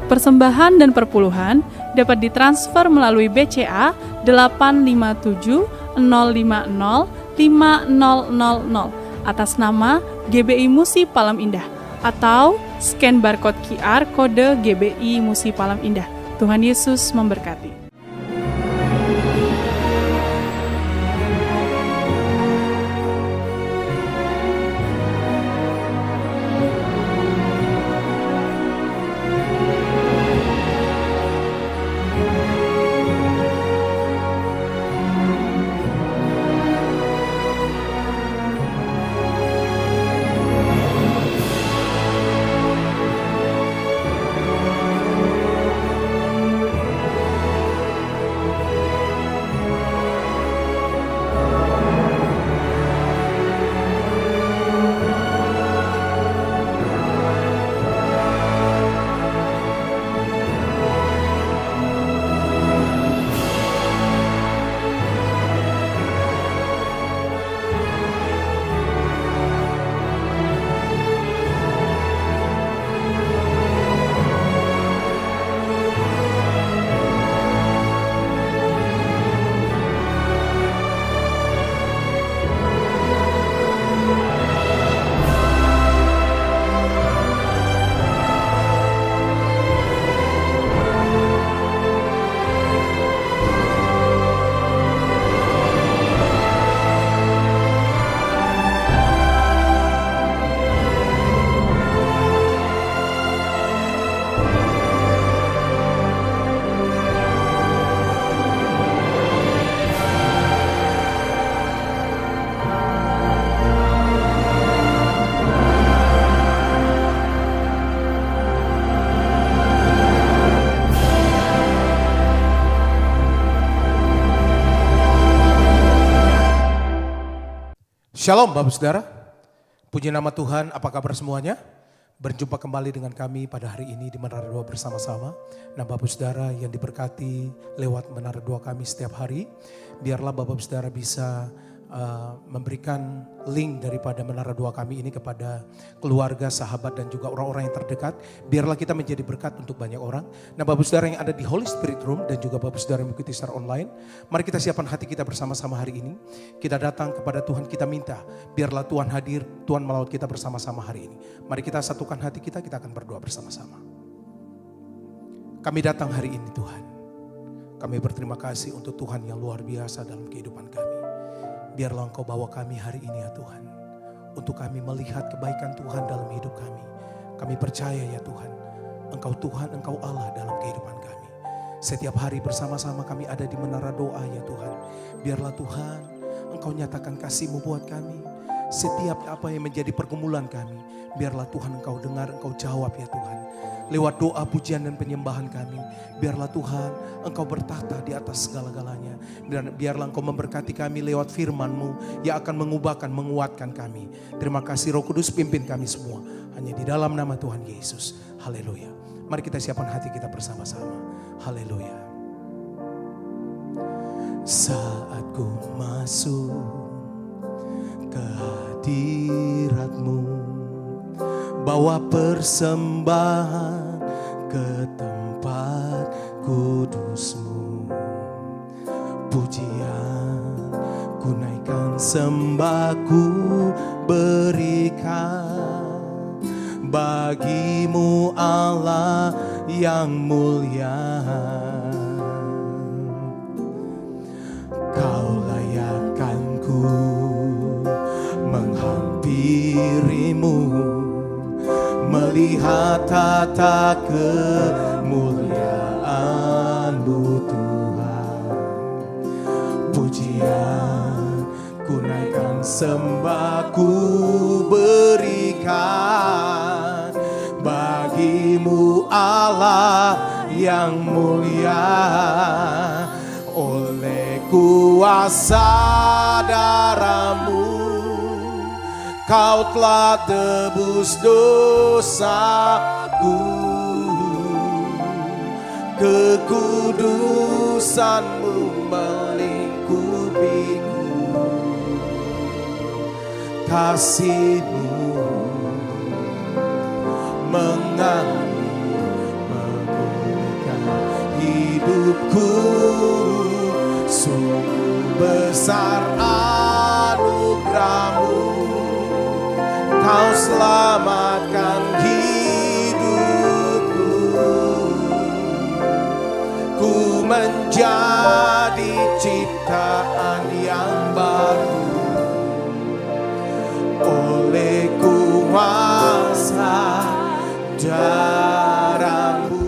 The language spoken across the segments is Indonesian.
Persembahan dan perpuluhan dapat ditransfer melalui BCA 857 050 5000 atas nama GBI Musi Palam Indah atau scan barcode QR kode GBI Musi Palam Indah. Tuhan Yesus memberkati. Shalom Bapak Saudara, puji nama Tuhan, apa kabar semuanya? Berjumpa kembali dengan kami pada hari ini di Menara Doa bersama-sama. Nah Bapak Saudara yang diberkati lewat Menara Doa kami setiap hari, biarlah Bapak Saudara bisa memberikan link daripada Menara Doa kami ini kepada keluarga, sahabat dan juga orang-orang yang terdekat. Biarlah kita menjadi berkat untuk banyak orang. Nah Bapak Saudara yang ada di Holy Spirit Room dan juga Bapak Saudara yang mengikuti secara online, mari kita siapkan hati kita bersama-sama hari ini. Kita datang kepada Tuhan, kita minta biarlah Tuhan hadir, Tuhan melawat kita bersama-sama hari ini. Mari kita satukan hati kita akan berdoa bersama-sama. Kami datang hari ini Tuhan, kami berterima kasih untuk Tuhan yang luar biasa dalam kehidupan kami. Biarlah Engkau bawa kami hari ini ya Tuhan, untuk kami melihat kebaikan Tuhan dalam hidup kami. Kami percaya ya Tuhan, Engkau Tuhan, Engkau Allah dalam kehidupan kami. Setiap hari bersama-sama kami ada di Menara Doa ya Tuhan. Biarlah Tuhan, Engkau nyatakan kasih-Mu buat kami. Setiap apa yang menjadi pergumulan kami, biarlah Tuhan Engkau dengar, Engkau jawab ya Tuhan. Lewat doa, pujian dan penyembahan kami, biarlah Tuhan Engkau bertahta di atas segala-galanya. Dan biarlah Engkau memberkati kami lewat firman-Mu yang akan mengubahkan, menguatkan kami. Terima kasih Roh Kudus, pimpin kami semua. Hanya di dalam nama Tuhan Yesus. Haleluya. Mari kita siapkan hati kita bersama-sama. Haleluya. Saat ku masuk ke hadirat-Mu, bawa persembahan ke tempat kudus-Mu. Pujian ku naikkan, sembah ku berikan bagi-Mu Allah yang mulia. Kau layakkan ku menghampiri-Mu, melihat tata kemuliaan-Mu Tuhan. Pujian ku naikkan, sembah ku berikan bagi-Mu Allah yang mulia. Oleh kuasa darah-Mu Kau telah tebus dosaku, kekudusan-Mu melingkupiku, kasih-Mu mengalir besar anugerah-Mu, Kau selamatkan hidupku. Ku menjadi ciptaan yang baru oleh kuasa darah-Mu.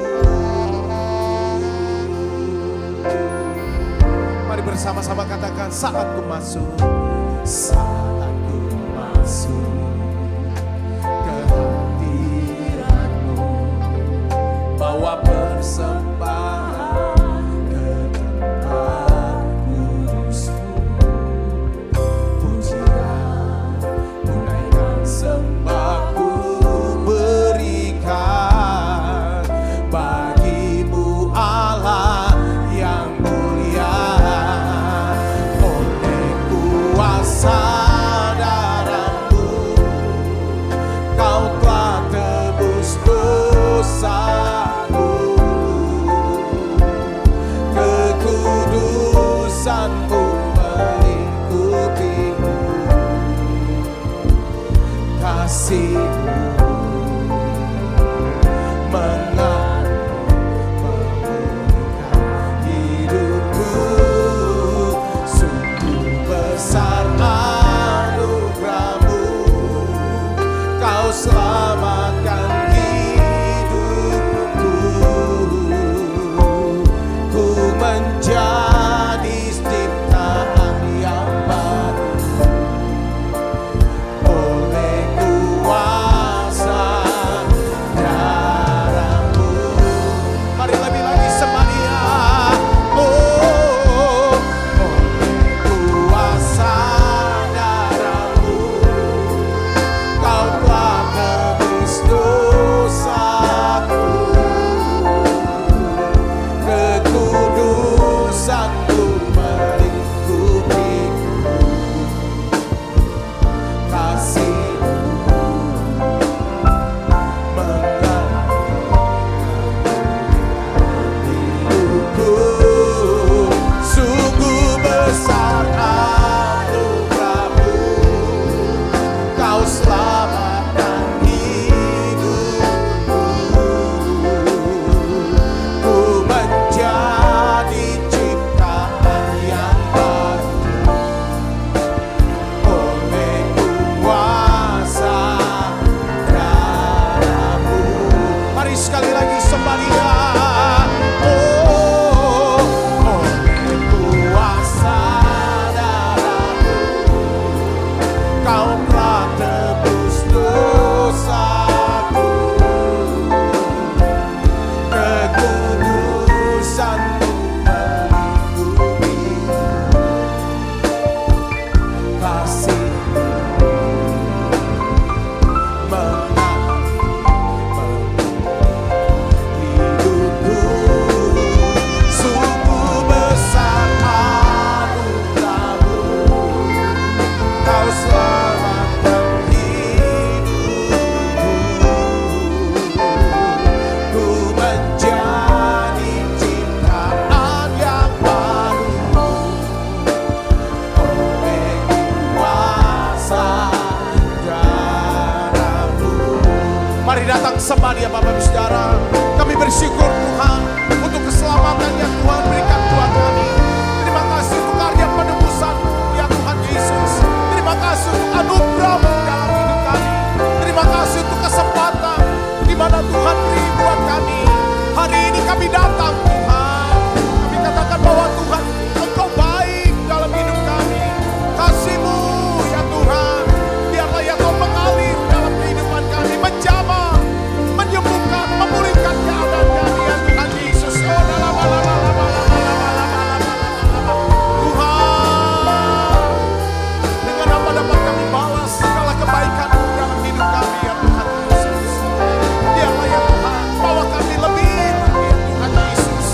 Mari bersama-sama katakan, saat ku masuk, saat ku masuk ke hadirat-Mu, bawa persembahan ke tempat kudus-Mu. Pujian tunaikan sembahku berikan bagi-Mu Allah yang mulia. Oleh kuasa darah-Mu, Kau telah tebus dosaku. Kekudusan-Mu melingkupiku. Kasih-Mu memulihkan hidupku. Sungguh besar anugerah-Mu, Kau selamatkan hidupku. Ku menjadi ciptaan yang baru oleh kuasa darah-Mu. Mari lebih lagi sembah Dia. Oh, oleh kuasa darah-Mu, Kau telah tebus dosaku. Kekudusan-Mu melingkupiku. Kasih-Mu hidupku. Sungguh besar anugerah-Mu, Kau selamatkan hidupku. Ku menjadi ciptaan yang baru oleh kuasa darah-Mu. Mari sekali lagi sembah Dia. Oh, oleh kuasa darah-Mu, Kau telah tebus dosaku. Kekudusan-Mu melingkupiku. Kasih-Mu hidupku. Sungguh besar anugerah-Mu, Kau selamatkan hidupku. Ku menjadi ciptaan yang baru oleh kuasa darah-Mu. Mari datang sembah Dia Bapak Ibu Saudara. Kami bersyukur Tuhan untuk keselamatan yang Tuhan berikan buat kami. Terima kasih untuk karya penebusan-Mu ya Tuhan Yesus. Terima kasih untuk anugerah-Mu dalam hidup kami. Terima kasih untuk kesempatan di mana Tuhan beri buat kami. Hari ini kami datang Tuhan. Kami katakan bahwa Tuhan Engkau baik dalam hidup kami. Kasih-Mu ya Tuhan, biarlah ya Kau mengalir dalam kehidupan kami, menjamah, menyembuhkan, memulihkan keadaan kami ya Tuhan Yesus. Oh, Tuhan, dengan apa dapat kami balas segala kebaikan-Mu dalam hidup kami ya Tuhan Yesus. Biarlah ya Tuhan, bawa kami lebih lagi ya Tuhan Yesus.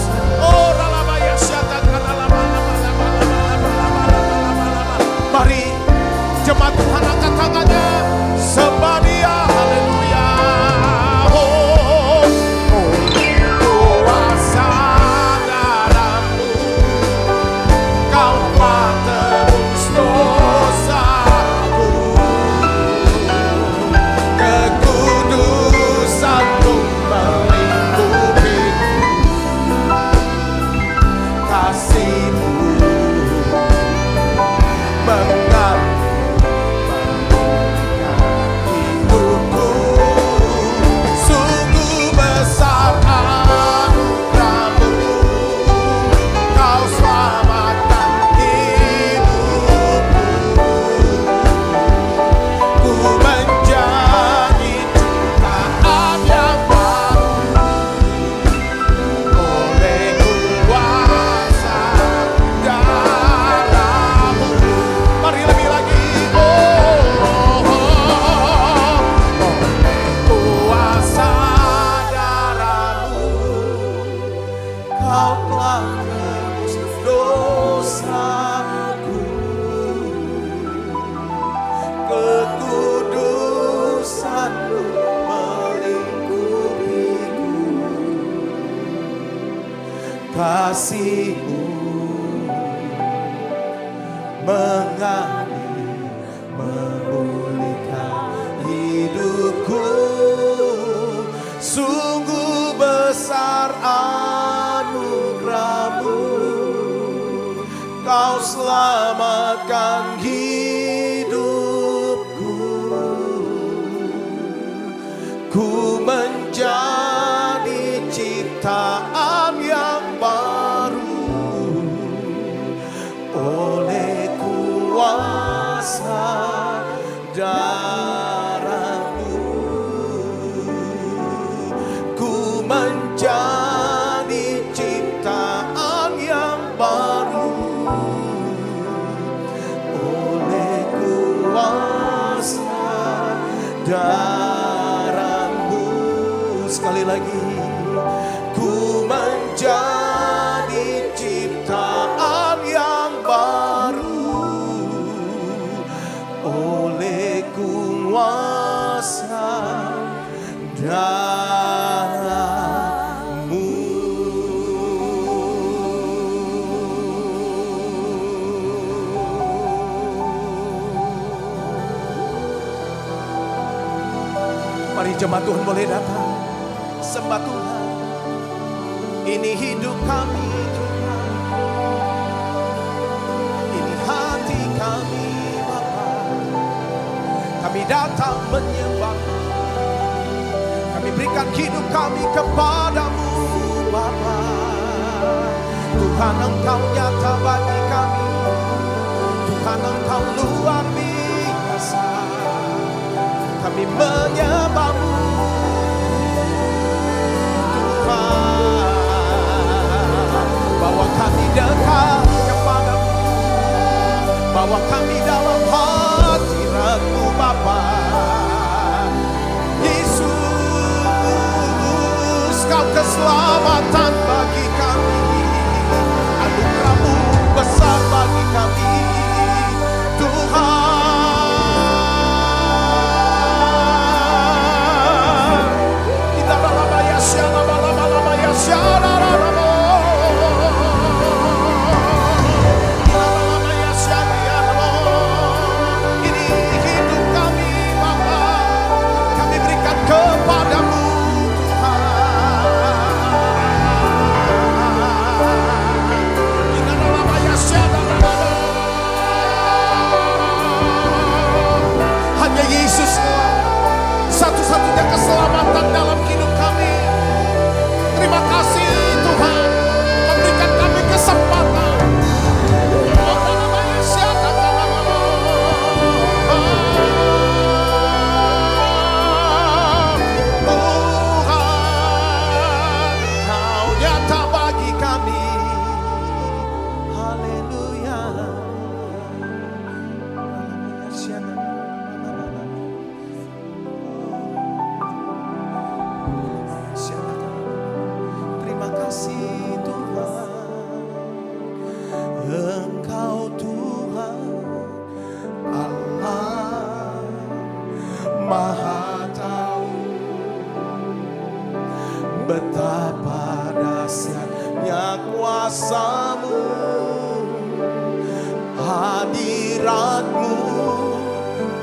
kasih-Mu mengalir, memulihkan hidupku. Sungguh besar anugerah-Mu, Kau selamatkan hidupku. Ku menjadi ciptaan yang baru oleh kuasa darah-Mu. Ku menjadi ciptaan yang baru oleh kuasa darah-Mu. Sekali lagi, ku menjadi ciptaan yang baru oleh kuasa darah-Mu. Mari jemaat Tuhan boleh datang, sembah Tuhan. Ini hidup kami Tuhan, ini hati kami Bapa. Kami datang menyembah, kami berikan hidup kami kepadamu Bapa. Tuhan, Engkau nyata bagi kami, Tuhan Engkau luar biasa. Kami menyembah-Mu Tuhan, bawa kami dekat kepadamu, bawa kami dalam hadirat-Mu Bapa. Yesus, Kau keselamatan bagi kami, anugerah-Mu besar bagi kami Tuhan. Ini hidup kami Bapa, kami berikan kepadamu Tuhan. Hanya Yesus satu-satunya keselamatan dalam hidup kami. Terima kasih Tuhan, Kau berikan kami kesempatan. Tuhan, Kau nyata bagi kami. Haleluya. Terima kasih Tuhan, Engkau Tuhan Allah Maha Tahu, betapa dahsyatnya kuasa-Mu, hadirat-Mu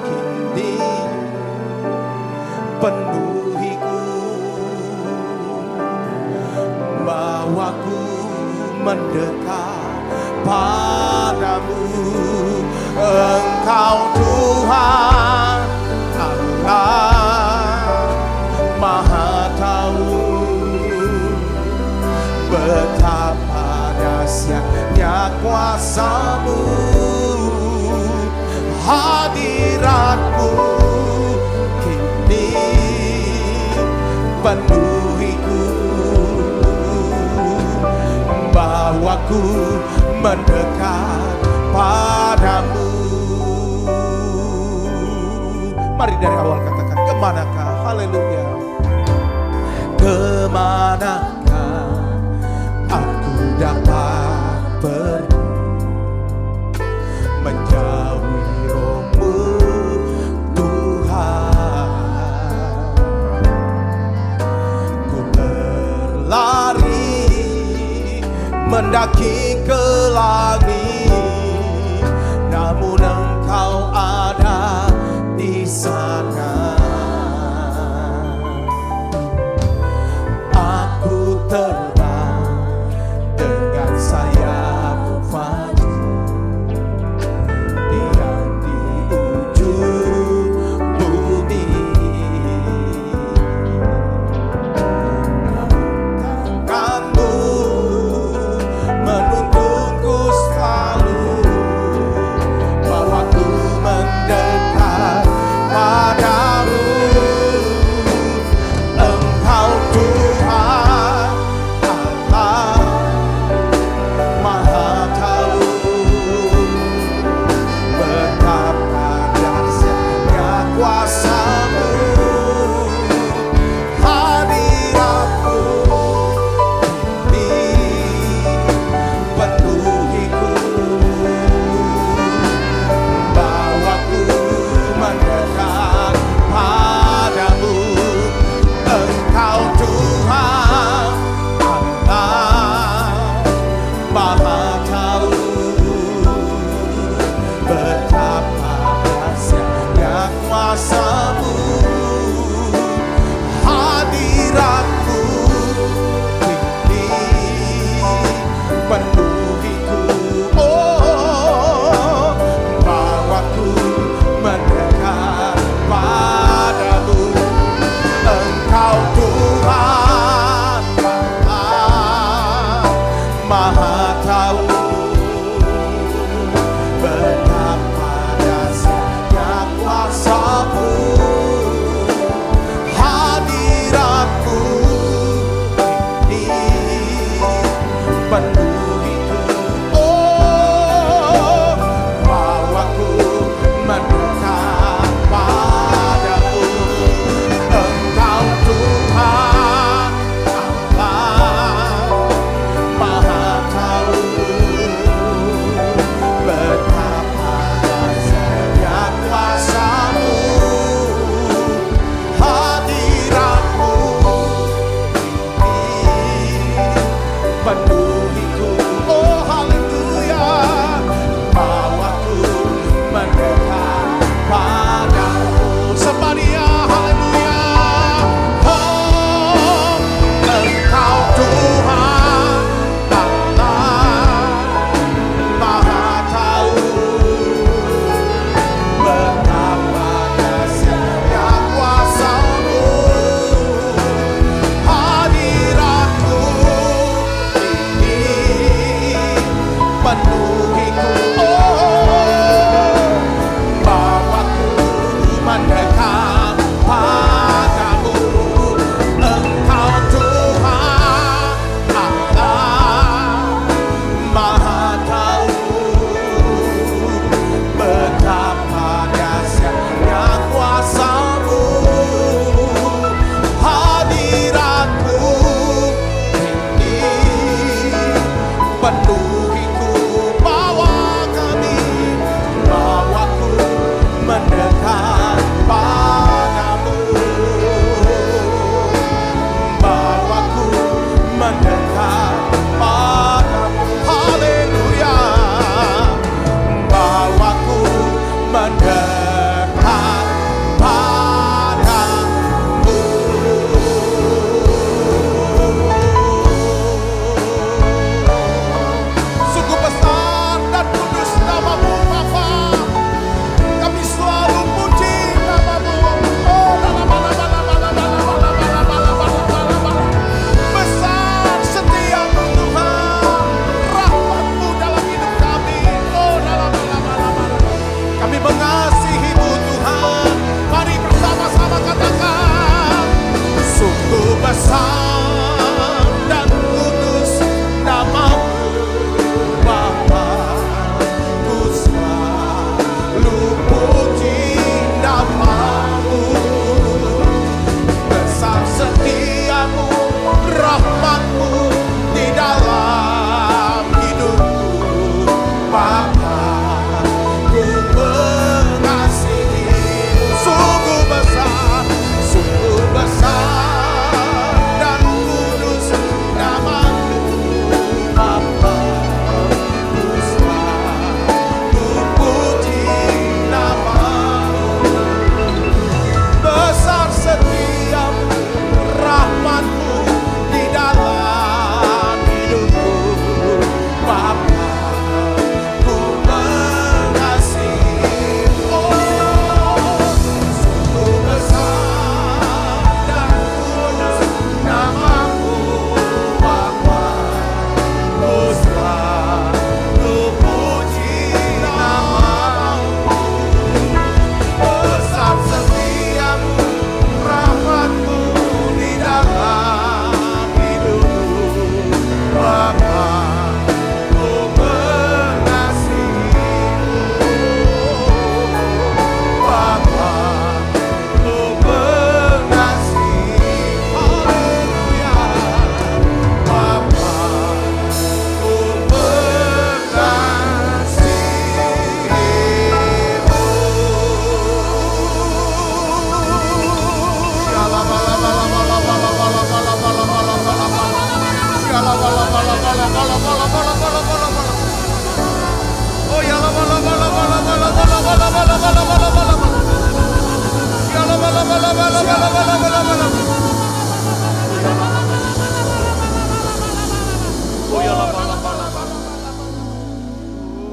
kini penuhiku, bawaku mendekat padamu. Engkau Tuhan Allah Maha Tahu, betapa dahsyatnya kuasa-Mu, hadirat-Mu kini penuhiku, bawaku mendekat padamu. Mari dari awal katakan, kemanakah, haleluya, kemanakah aku dapat pergi menjauhi Roh-Mu Tuhan. Ku berlari mendaki ke langit, namun Engkau ada di sana. Aku terbang dengan sayap fajar, diam di ujung bumi. Namun tanganmu menuntunku selalu.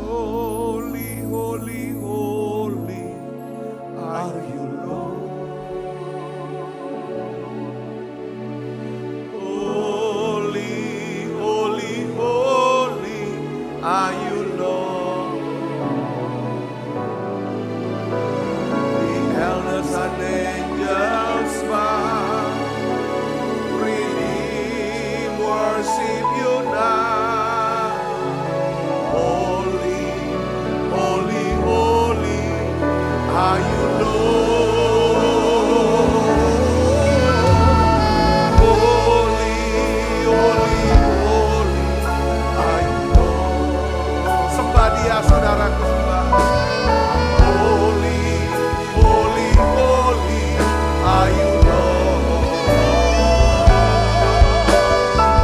Holy, holy, holy are you, Lord. Holy, holy, holy are you, Lord. The elders and angels bow, redeem, worship you now. Holy, holy, holy are you, Lord. Holy, holy, holy are you, Lord. Sembah Dia, saudaraku, sembah. Holy, holy, holy are you, Lord.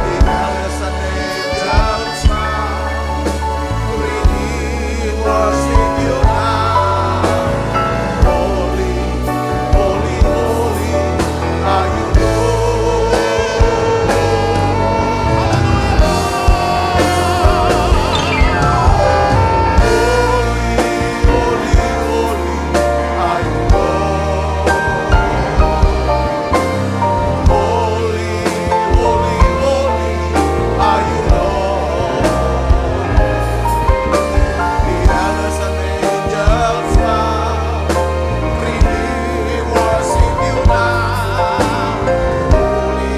The elders and angels bow, redeem, worship you now. Holy, holy, holy are you, Lord. Holy, holy, are you, Lord. Holy, holy, holy are you, Lord. The elders and angels bow, redeem, worship you now. Holy,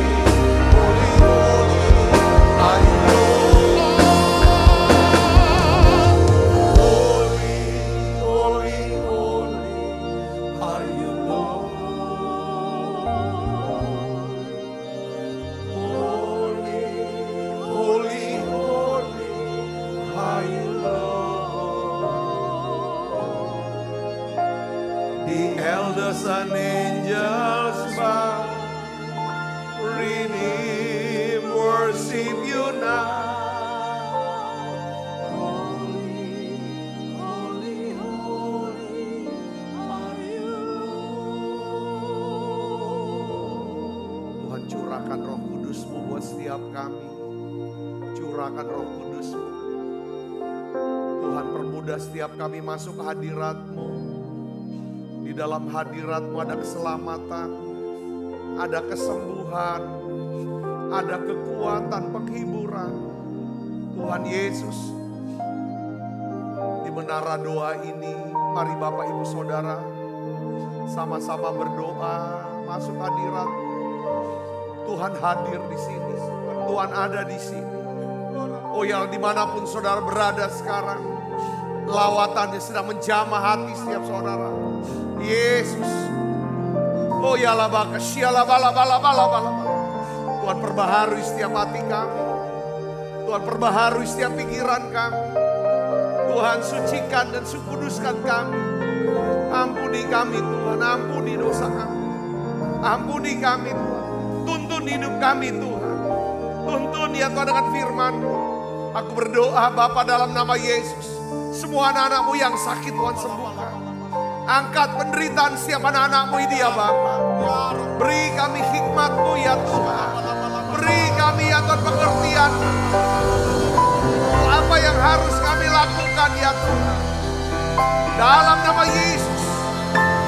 holy, holy are you, Lord. Holy, holy, holy are you, Lord. Holy, holy, holy are you, Lord. The elders and angels bow, redeem, worship you now. Holy, holy, holy are you, Lord. Tuhan, curahkan Roh Kudus-Mu buat setiap kami. Curahkan Roh Kudus-Mu. Tuhan, permudah setiap kami masuk hadirat-Mu. Di dalam hadirat-Mu ada keselamatan, ada kesembuhan, ada kekuatan, penghiburan. Tuhan Yesus, di menara doa ini, mari Bapak Ibu Saudara sama-sama berdoa, masuk hadirat. Tuhan hadir di sini, Tuhan ada di sini. Oh ya, dimanapun saudara berada sekarang, lawatannya sedang menjamah hati setiap saudara. Yesus, oh ya labaka, syalabala bala bala bala. Tuhan perbaharui setiap hati kami. Tuhan perbaharui setiap pikiran kami. Tuhan sucikan dan kuduskan kami. Ampuni kami Tuhan, ampuni dosa kami. Ampuni kami Tuhan. Tuntun hidup kami Tuhan. Tuntun ya Tuhan dengan firman-Mu. Aku berdoa Bapa dalam nama Yesus. Semua anak-anak-Mu yang sakit Tuhan sembuhkan. Angkat penderitaan setiap anak-anak-Mu ini ya Bapa. Beri kami hikmat-Mu ya Tuhan. Beri kami ya Tuhan pengertian. Apa yang harus kami lakukan ya Tuhan. Dalam nama Yesus.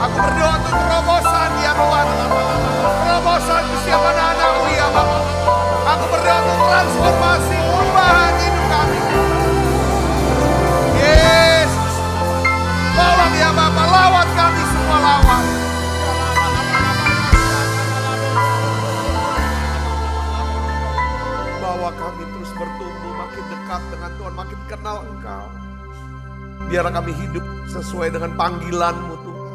Aku berdoa untuk terobosan ya Tuhan. Terobosan ke setiap anak-anak-Mu ya Bapa. Aku berdoa untuk transformasi, perubahan hidup kami. Yesus. Tolong ya Bapa, lawat kami semua lawat. Bawa kami terus bertumbuh, makin dekat dengan Tuhan, makin kenal Engkau. Biar kami hidup sesuai dengan panggilan-Mu Tuhan.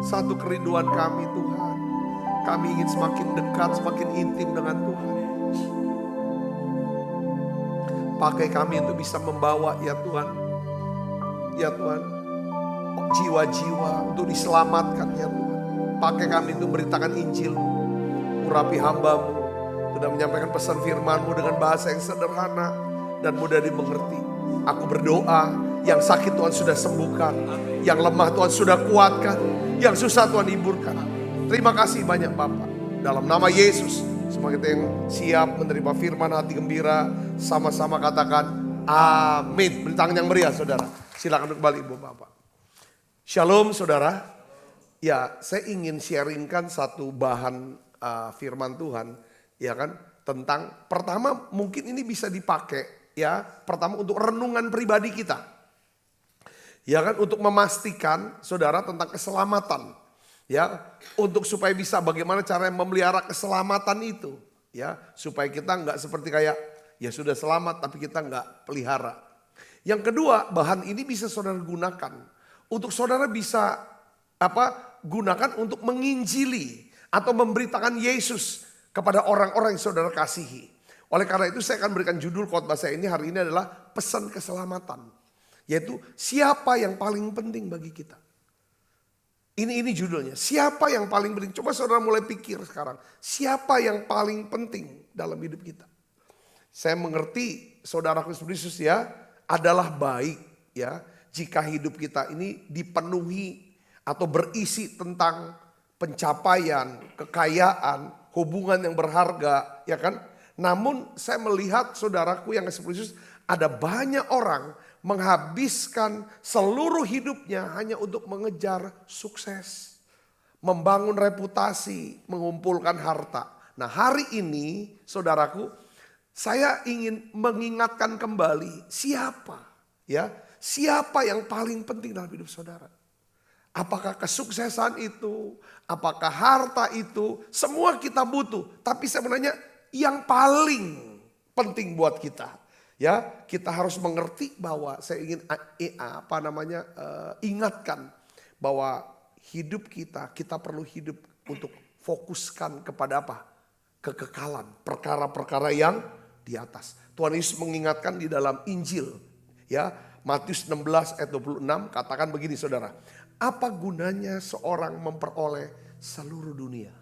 Satu kerinduan kami Tuhan. Kami ingin semakin dekat, semakin intim dengan Tuhan. Pakai kami untuk bisa membawa ya Tuhan. Ya Tuhan. Jiwa-jiwa untuk diselamatkan ya Tuhan. Pakai kami untuk beritakan Injil-Mu. Urapi hamba-Mu. Sudah menyampaikan pesan firman-Mu dengan bahasa yang sederhana dan mudah dimengerti. Aku berdoa, yang sakit Tuhan sudah sembuhkan. Yang lemah Tuhan sudah kuatkan. Yang susah Tuhan hiburkan. Terima kasih banyak Bapak. Dalam nama Yesus, semua kita yang siap menerima firman hati gembira, sama-sama katakan amin. Beri tangan yang meriah saudara. Silakan kembali Ibu Bapak. Shalom saudara. Ya, saya ingin sharingkan satu bahan firman Tuhan, ya kan, tentang pertama mungkin ini bisa dipakai ya, pertama untuk renungan pribadi kita. Ya kan, untuk memastikan saudara tentang keselamatan. Ya, untuk supaya bisa bagaimana cara memelihara keselamatan itu. Ya, supaya kita nggak seperti kayak ya sudah selamat tapi kita nggak pelihara. Yang kedua, bahan ini bisa saudara gunakan untuk saudara bisa gunakan untuk menginjili atau memberitakan Yesus kepada orang-orang yang saudara kasihi. Oleh karena itu saya akan berikan judul khotbah saya ini hari ini adalah pesan keselamatan. Yaitu siapa yang paling penting bagi kita. Ini judulnya, siapa yang paling penting. Coba saudara mulai pikir sekarang, siapa yang paling penting dalam hidup kita. Saya mengerti saudara Kristus ya adalah baik ya jika hidup kita ini dipenuhi atau berisi tentang pencapaian, kekayaan, hubungan yang berharga ya kan. Namun saya melihat saudaraku yang Kristus ada banyak orang menghabiskan seluruh hidupnya hanya untuk mengejar sukses. Membangun reputasi, mengumpulkan harta. Nah hari ini saudaraku, saya ingin mengingatkan kembali siapa yang paling penting dalam hidup saudara. Apakah kesuksesan itu, apakah harta itu, semua kita butuh. Tapi sebenarnya yang paling penting buat kita. Ya, kita harus mengerti bahwa saya ingin ingatkan bahwa hidup kita perlu hidup untuk fokuskan kepada apa? Kekekalan, perkara-perkara yang di atas. Tuhan Yesus mengingatkan di dalam Injil, ya, Matius 16 ayat 26 katakan begini saudara. Apa gunanya seorang memperoleh seluruh dunia?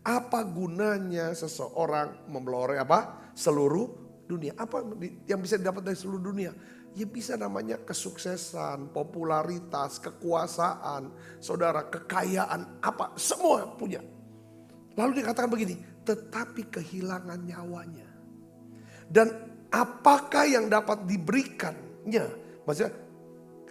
Apa gunanya seseorang memperoleh seluruh dunia? Apa yang bisa didapat dari seluruh dunia? Ya bisa namanya kesuksesan, popularitas, kekuasaan, saudara, kekayaan, semua punya. Lalu dikatakan begini, tetapi kehilangan nyawanya. Dan apakah yang dapat diberikannya? Maksudnya,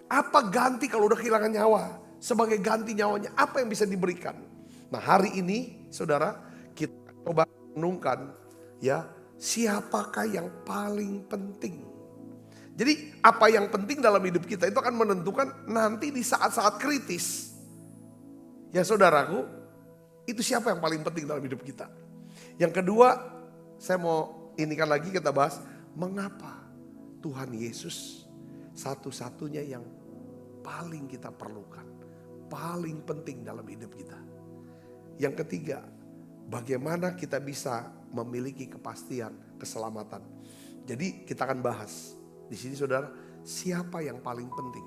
apa ganti kalau udah kehilangan nyawa? Sebagai ganti nyawanya, apa yang bisa diberikan? Nah hari ini saudara kita coba renungkan ya, siapakah yang paling penting. Jadi apa yang penting dalam hidup kita itu akan menentukan nanti di saat-saat kritis. Ya saudaraku, itu siapa yang paling penting dalam hidup kita. Yang kedua, saya mau inikan lagi kita bahas mengapa Tuhan Yesus satu-satunya yang paling kita perlukan. Paling penting dalam hidup kita. Yang ketiga, bagaimana kita bisa memiliki kepastian keselamatan. Jadi kita akan bahas di sini saudara, siapa yang paling penting?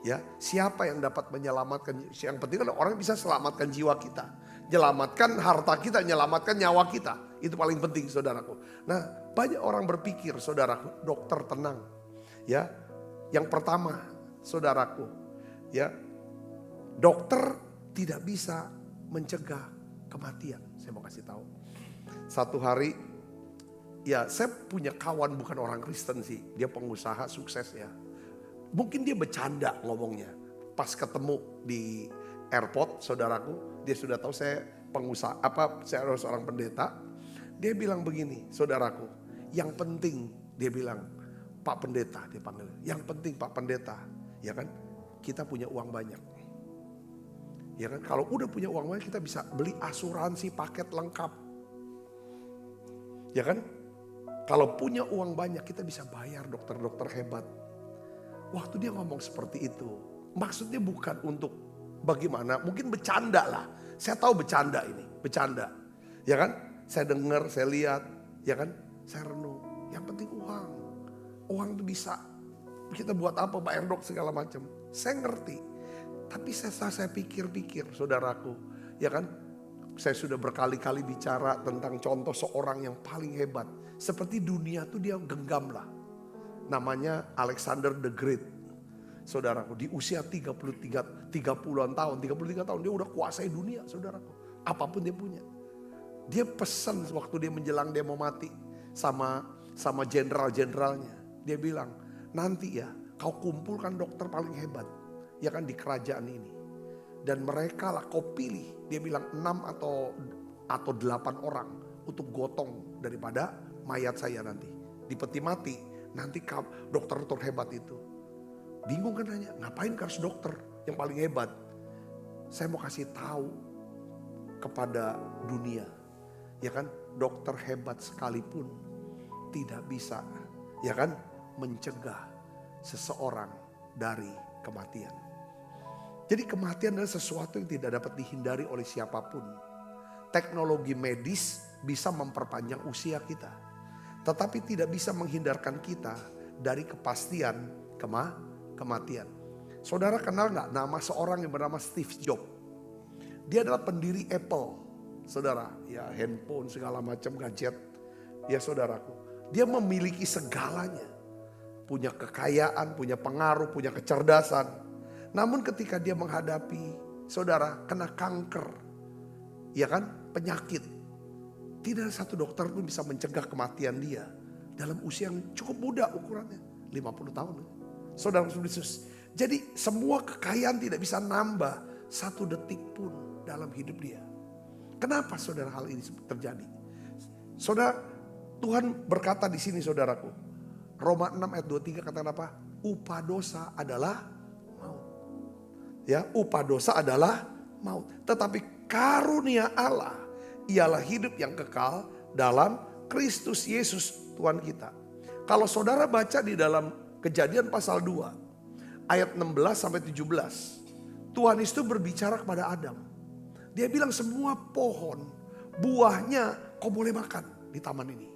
Ya, siapa yang dapat menyelamatkan? Yang penting kan orang bisa selamatkan jiwa kita, menyelamatkan harta kita, menyelamatkan nyawa kita. Itu paling penting saudaraku. Nah, banyak orang berpikir saudaraku, dokter tenang. Ya, yang pertama saudaraku, ya, dokter tidak bisa mencegah kematian. Saya mau kasih tahu. Satu hari, ya saya punya kawan bukan orang Kristen sih. Dia pengusaha sukses ya. Mungkin dia bercanda ngomongnya. Pas ketemu di airport saudaraku, dia sudah tahu saya pengusaha, saya harus seorang pendeta. Dia bilang begini, saudaraku, yang penting dia bilang, Pak Pendeta dia panggil. Yang penting Pak Pendeta, ya kan, kita punya uang banyak. Ya kan, kalau udah punya uang banyak kita bisa beli asuransi paket lengkap. Ya kan? Kalau punya uang banyak kita bisa bayar dokter-dokter hebat. Waktu dia ngomong seperti itu, maksudnya bukan untuk bagaimana, mungkin bercanda lah. Saya tahu bercanda ini, bercanda. Ya kan? Saya dengar, saya lihat, ya kan? Saya renung. Yang penting uang. Uang itu bisa kita buat apa, bayar dok segala macam. Saya ngerti. Tapi saya pikir-pikir saudaraku, ya kan, saya sudah berkali-kali bicara tentang contoh seorang yang paling hebat. Seperti dunia tuh dia genggam lah. Namanya Alexander the Great. Saudaraku, di usia 30-an tahun, 33 tahun dia udah kuasai dunia, saudaraku. Apapun dia punya. Dia pesan waktu dia menjelang dia mau mati sama jenderal-jenderalnya. Dia bilang, nanti ya kau kumpulkan dokter paling hebat, ya kan, di kerajaan ini. Dan mereka lah kau pilih, dia bilang 6 atau 8 orang untuk gotong daripada mayat saya nanti. Di peti mati, nanti dokter-dokter hebat itu. Bingung kan nanya, ngapain harus dokter yang paling hebat? Saya mau kasih tahu kepada dunia, ya kan, dokter hebat sekalipun tidak bisa, ya kan, mencegah seseorang dari kematian. Jadi kematian adalah sesuatu yang tidak dapat dihindari oleh siapapun. Teknologi medis bisa memperpanjang usia kita, tetapi tidak bisa menghindarkan kita dari kepastian kematian. Saudara kenal gak nama seorang yang bernama Steve Jobs? Dia adalah pendiri Apple, saudara. Ya, handphone segala macam gadget. Ya saudaraku, dia memiliki segalanya. Punya kekayaan, punya pengaruh, punya kecerdasan. Namun ketika dia menghadapi, saudara, kena kanker, ya kan, penyakit. Tidak ada satu dokter pun bisa mencegah kematian dia dalam usia yang cukup muda ukurannya, 50 tahun. Saudara Yesus. Jadi semua kekayaan tidak bisa nambah 1 detik pun dalam hidup dia. Kenapa saudara hal ini terjadi? Saudara, Tuhan berkata di sini saudaraku. Roma 6 ayat 23 katakan apa? Upah dosa adalah maut. Ya, upah dosa adalah maut. Tetapi karunia Allah ialah hidup yang kekal dalam Kristus Yesus Tuhan kita. Kalau saudara baca di dalam Kejadian pasal 2 ayat 16 sampai 17. Tuhan itu berbicara kepada Adam. Dia bilang semua pohon buahnya kau boleh makan di taman ini.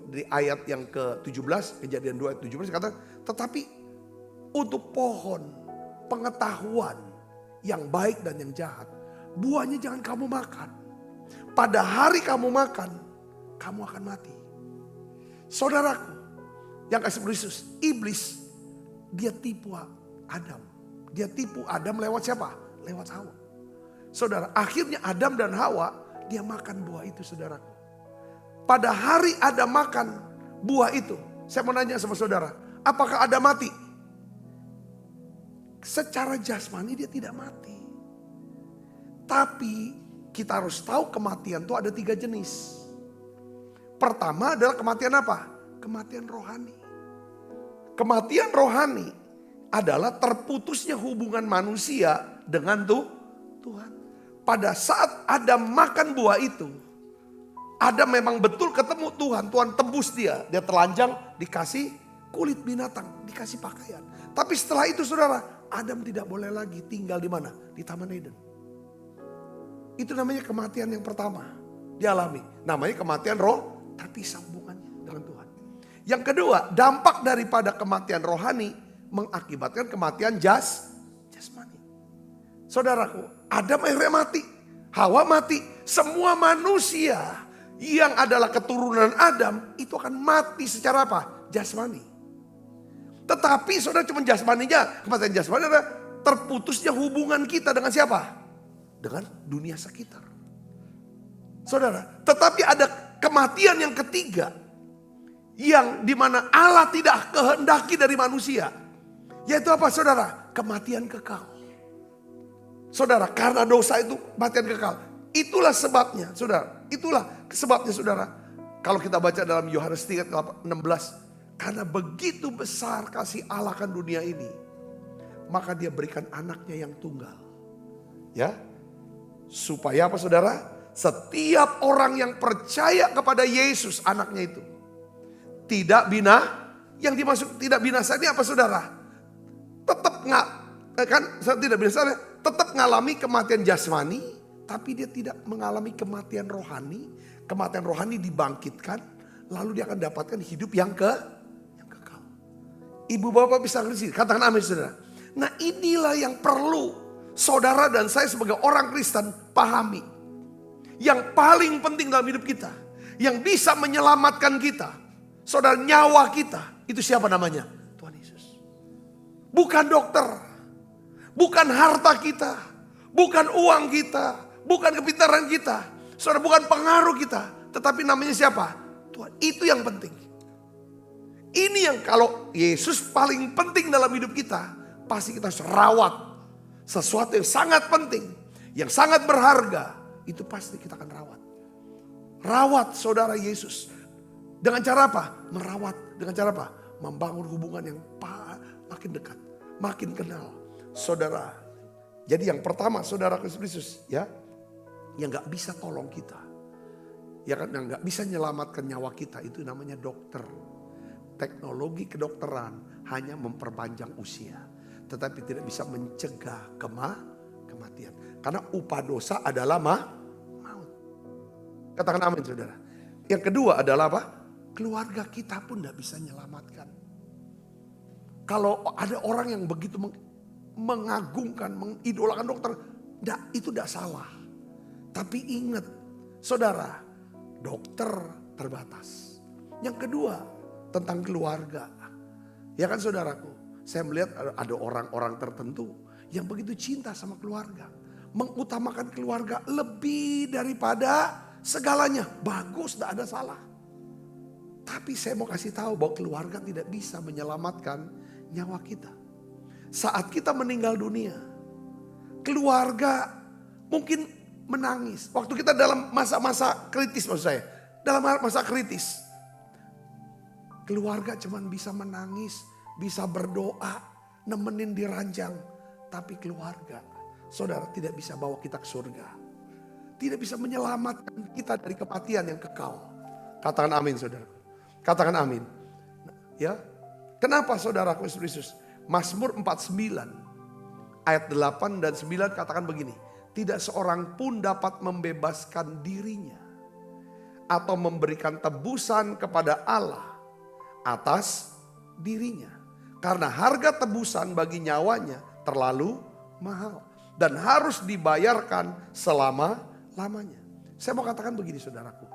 Di ayat yang ke-17, Kejadian 2 ayat 17 kata, tetapi untuk pohon pengetahuan yang baik dan yang jahat, buahnya jangan kamu makan. Pada hari kamu makan, kamu akan mati. Saudaraku, yang kasih Yesus, iblis, dia tipu Adam. Dia tipu Adam lewat siapa? Lewat Hawa. Saudara, akhirnya Adam dan Hawa, dia makan buah itu saudaraku. Pada hari Adam makan buah itu, saya mau nanya sama saudara, apakah Adam mati? Secara jasmani dia tidak mati. Tapi kita harus tahu kematian itu ada 3 jenis. Pertama adalah kematian apa? Kematian rohani. Kematian rohani adalah terputusnya hubungan manusia dengan Tuhan. Pada saat Adam makan buah itu, Adam memang betul ketemu Tuhan. Tuhan tebus dia. Dia telanjang, dikasih kulit binatang, dikasih pakaian. Tapi setelah itu saudara, Adam tidak boleh lagi tinggal di mana? Di Taman Eden. Itu namanya kematian yang pertama dialami. Namanya kematian roh, terpisah hubungannya dengan Tuhan. Yang kedua, dampak daripada kematian rohani mengakibatkan kematian jasmani. Saudaraku, Adam akhirnya mati, Hawa mati, semua manusia yang adalah keturunan Adam itu akan mati secara apa? Jasmani. Tetapi saudara cuma jasmaninya, kematian jasmani adalah terputusnya hubungan kita dengan siapa? Dengan dunia sekitar. Saudara, tetapi ada kematian yang ketiga yang dimana Allah tidak kehendaki dari manusia. Yaitu apa saudara? Kematian kekal. Saudara, karena dosa itu kematian kekal. Itulah sebabnya saudara. Itulah sebabnya saudara. Kalau kita baca dalam Yohanes 3:16. Karena begitu besar kasih Allah kan dunia ini. Maka dia berikan anaknya yang tunggal. Ya. Supaya apa saudara? Setiap orang yang percaya kepada Yesus anaknya itu. Tidak yang dimaksud tidak binasa ini apa saudara? Tetap tidak binasa, tetap mengalami kematian jasmani, tapi dia tidak mengalami kematian rohani. Kematian rohani dibangkitkan, lalu dia akan dapatkan hidup yang kekal. Ibu bapak bisa ngerti, katakan amin saudara. Nah inilah yang perlu saudara dan saya sebagai orang Kristen pahami. Yang paling penting dalam hidup kita, yang bisa menyelamatkan kita. Saudara, nyawa kita itu siapa namanya? Tuhan Yesus. bukan dokter, bukan harta kita, bukan uang kita, bukan kepintaran kita, saudara, bukan pengaruh kita, tetapi namanya siapa? Tuhan. Itu yang penting. Ini yang kalau Yesus paling penting dalam hidup kita, pasti kita harus rawat. Sesuatu yang sangat penting, yang sangat berharga, itu pasti kita akan rawat. Rawat saudara Yesus. Dengan cara apa? Merawat. Dengan cara apa? Membangun hubungan yang makin dekat, makin kenal. Saudara. Jadi yang pertama saudara Kristus ya, yang gak bisa tolong kita. Ya kan, yang gak bisa menyelamatkan nyawa kita, itu namanya dokter. Teknologi kedokteran hanya memperpanjang usia, tetapi tidak bisa mencegah kematian. Karena upah dosa adalah maut. Katakan amin saudara. Yang kedua adalah apa? Keluarga kita pun tidak bisa menyelamatkan. Kalau ada orang yang begitu mengagungkan, mengidolakan dokter, itu tidak salah. Tapi ingat saudara, dokter terbatas. Yang kedua, tentang keluarga. Ya kan saudaraku, saya melihat ada orang-orang tertentu yang begitu cinta sama keluarga. Mengutamakan keluarga lebih daripada segalanya. Bagus, tidak ada salah. Tapi saya mau kasih tahu bahwa keluarga tidak bisa menyelamatkan nyawa kita. Saat kita meninggal dunia, keluarga mungkin menangis. Waktu kita dalam masa-masa kritis, maksud saya. Dalam masa kritis. Keluarga cuman bisa menangis, bisa berdoa, nemenin di ranjang. Tapi keluarga, saudara, tidak bisa bawa kita ke surga. Tidak bisa menyelamatkan kita dari kematian yang kekal. Katakan amin saudara. Katakan amin. Ya, kenapa saudara Kristus? Mazmur 49 ayat 8 dan 9 katakan begini. Tidak seorang pun dapat membebaskan dirinya atau memberikan tebusan kepada Allah atas dirinya. Karena harga tebusan bagi nyawanya terlalu mahal. Dan harus dibayarkan selama-lamanya. Saya mau katakan begini saudaraku.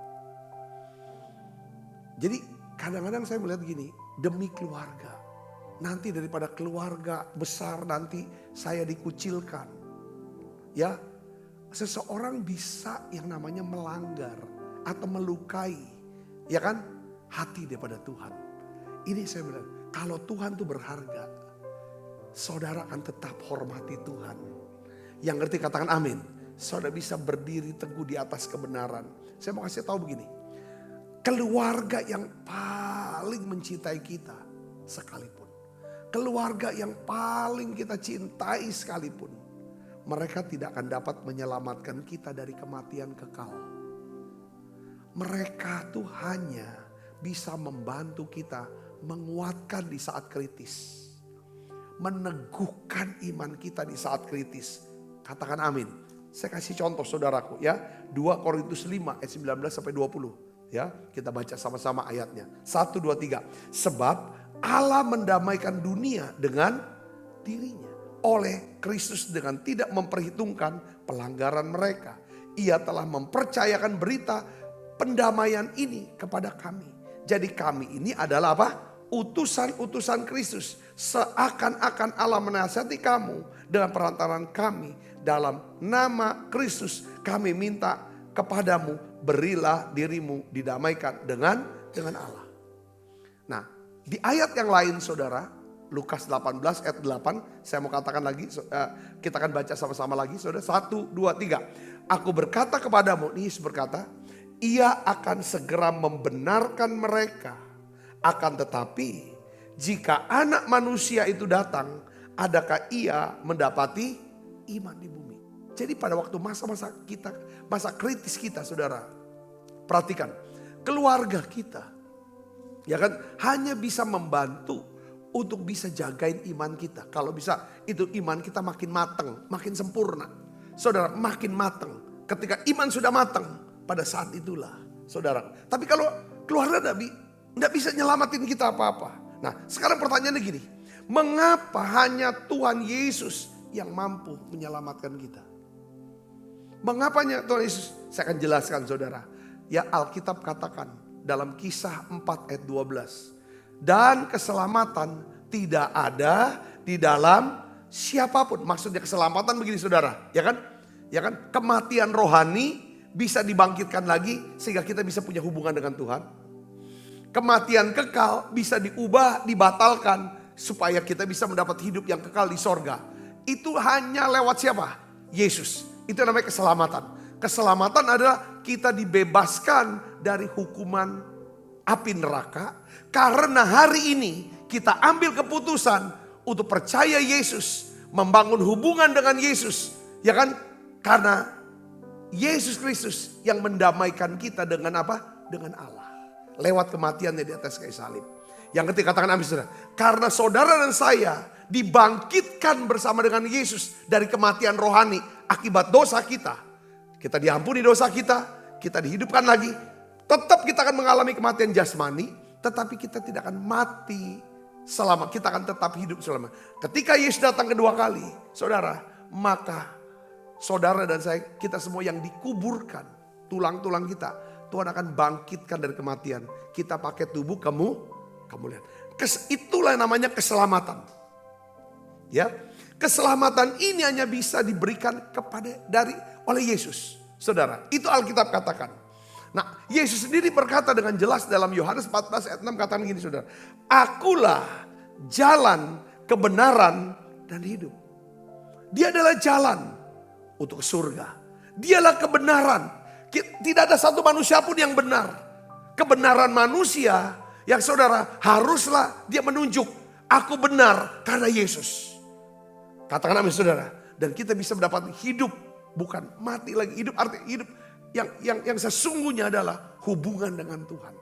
Jadi kadang-kadang saya melihat gini. Demi keluarga. Nanti daripada keluarga besar nanti saya dikucilkan. Ya, seseorang bisa yang namanya melanggar atau melukai. Ya kan? Hati daripada Tuhan. Ini saya bilang, kalau Tuhan itu berharga, saudara akan tetap hormati Tuhan. Yang ngerti katakan amin. Saudara bisa berdiri teguh di atas kebenaran. Saya mau kasih tahu begini. Keluarga yang paling mencintai kita sekalipun. Keluarga yang paling kita cintai sekalipun. Mereka tidak akan dapat menyelamatkan kita dari kematian kekal. Mereka tuh hanya bisa membantu kita menguatkan di saat kritis. Meneguhkan iman kita di saat kritis. Katakan amin. Saya kasih contoh saudaraku ya. 2 Korintus 5 ayat 19 sampai 20. Ya, kita baca sama-sama ayatnya. 1, 2, 3. Sebab Allah mendamaikan dunia dengan dirinya. Oleh Kristus dengan tidak memperhitungkan pelanggaran mereka. Ia telah mempercayakan berita pendamaian ini kepada kami. Jadi kami ini adalah apa? Utusan-utusan Kristus. Seakan-akan Allah menasihati kamu dengan perantaran kami. Dalam nama Kristus kami minta kepadamu, berilah dirimu didamaikan dengan Allah. Nah, di ayat yang lain saudara, Lukas 18 ayat 8, saya mau katakan lagi, kita akan baca sama-sama lagi saudara. 1, 2, 3. Aku berkata kepadamu, Yesus berkata, ia akan segera membenarkan mereka. Akan tetapi jika anak manusia itu datang, adakah ia mendapati iman di bumi? Jadi pada waktu masa-masa kita, masa kritis kita saudara, perhatikan, keluarga kita, ya kan, hanya bisa membantu untuk bisa jagain iman kita. Kalau bisa itu iman kita makin matang, makin sempurna. Saudara, makin matang. Ketika iman sudah matang, pada saat itulah saudara. Tapi kalau keluarga tidak bisa nyelamatin kita apa-apa. Nah sekarang pertanyaannya gini. Mengapa hanya Tuhan Yesus yang mampu menyelamatkan kita? Mengapanya Tuhan Yesus? Saya akan jelaskan saudara. Ya Alkitab katakan dalam Kisah 4 ayat 12. Dan keselamatan tidak ada di dalam siapapun. Maksudnya keselamatan begini saudara, ya kan? Ya kan? Kematian rohani bisa dibangkitkan lagi sehingga kita bisa punya hubungan dengan Tuhan. Kematian kekal bisa diubah, dibatalkan supaya kita bisa mendapat hidup yang kekal di sorga. Itu hanya lewat siapa? Yesus. Itu namanya keselamatan. Keselamatan adalah kita dibebaskan dari hukuman api neraka. Karena hari ini kita ambil keputusan untuk percaya Yesus. Membangun hubungan dengan Yesus. Ya kan? Karena Yesus Kristus yang mendamaikan kita dengan apa? Dengan Allah. Lewat kematiannya di atas kayu salib. Yang ketiga katakan amin saudara. Karena saudara dan saya dibangkitkan bersama dengan Yesus dari kematian rohani akibat dosa kita. Kita diampuni dosa kita, kita dihidupkan lagi. Tetap kita akan mengalami kematian jasmani, tetapi kita tidak akan mati selama, kita akan tetap hidup selama. Ketika Yesus datang kedua kali, saudara, maka saudara dan saya, kita semua yang dikuburkan, tulang-tulang kita, Tuhan akan bangkitkan dari kematian. Kita pakai tubuh kemuliaan. Itulah yang namanya keselamatan. Ya, keselamatan ini hanya bisa diberikan oleh Yesus. Saudara, itu Alkitab katakan. Nah, Yesus sendiri berkata dengan jelas dalam Yohanes 14 ayat 6 katakan gini saudara. Akulah jalan, kebenaran, dan hidup. Dia adalah jalan untuk ke surga. Dialah kebenaran. Tidak ada satu manusia pun yang benar. Kebenaran manusia yang saudara haruslah dia menunjuk. Aku benar karena Yesus. Katakan amin saudara. Dan kita bisa mendapat hidup. Bukan mati lagi. Hidup artinya hidup yang sesungguhnya adalah hubungan dengan Tuhan.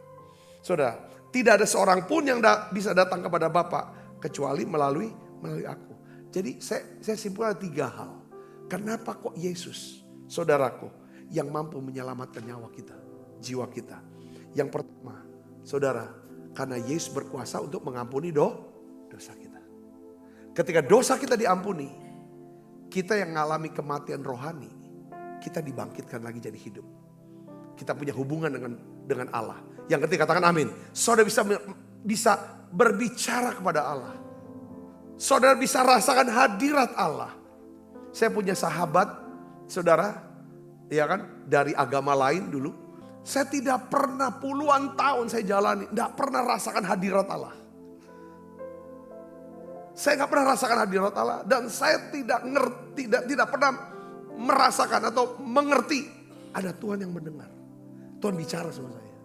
Saudara, tidak ada seorang pun yang bisa datang kepada Bapa kecuali melalui aku. Jadi saya simpulkan 3 hal. Kenapa kok Yesus, saudaraku, yang mampu menyelamatkan nyawa kita, jiwa kita. Yang pertama, saudara, karena Yesus berkuasa untuk mengampuni dosa kita. Ketika dosa kita diampuni, kita yang mengalami kematian rohani, kita dibangkitkan lagi jadi hidup. Kita punya hubungan dengan Allah. Yang ketiga katakan amin. Saudara bisa berbicara kepada Allah. Saudara bisa rasakan hadirat Allah. Saya punya sahabat, saudara, ya kan, dari agama lain dulu. Saya tidak pernah puluhan tahun saya jalani, tidak pernah rasakan hadirat Allah. Saya nggak pernah rasakan hadirat Allah dan saya tidak ngerti, tidak pernah merasakan atau mengerti ada Tuhan yang mendengar. Tuhan bicara sama saya.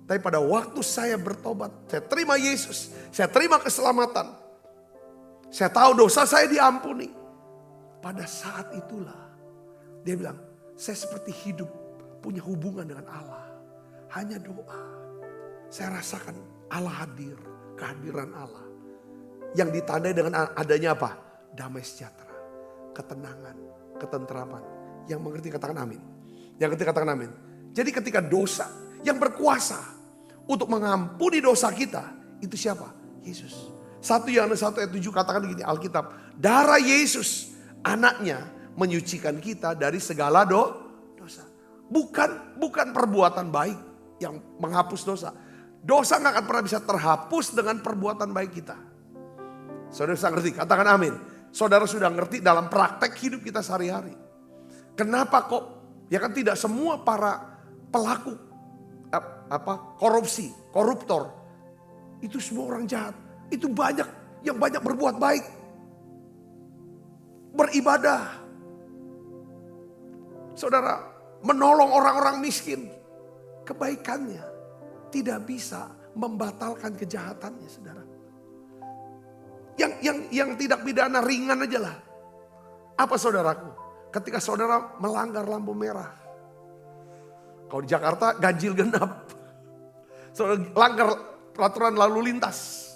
Tapi pada waktu saya bertobat, saya terima Yesus, saya terima keselamatan. Saya tahu dosa saya diampuni. Pada saat itulah dia bilang, saya seperti hidup punya hubungan dengan Allah. Hanya doa. Saya rasakan Allah hadir, kehadiran Allah. Yang ditandai dengan adanya apa? Damai sejahtera, ketenangan, ketentraman. Yang mengerti katakan amin. Yang ketiga katakan amin. Jadi ketika dosa yang berkuasa untuk mengampuni dosa kita, itu siapa? Yesus. 1 Yohanes 1 ayat 7 katakan begini Alkitab. Darah Yesus, anaknya, menyucikan kita dari segala dosa. Bukan perbuatan baik yang menghapus dosa. Dosa gak akan pernah bisa terhapus dengan perbuatan baik kita. Saudara sudah ngerti? Katakan amin. Saudara sudah ngerti dalam praktek hidup kita sehari-hari. Kenapa kok? Ya kan tidak semua para pelaku korupsi, koruptor. Itu semua orang jahat. Itu banyak yang banyak berbuat baik. Beribadah. Saudara, menolong orang-orang miskin. Kebaikannya tidak bisa membatalkan kejahatannya, saudara. Yang tidak pidana ringan aja lah. Apa saudaraku? Ketika saudara melanggar lampu merah. Kalau di Jakarta ganjil genap. Saudara langgar peraturan lalu lintas.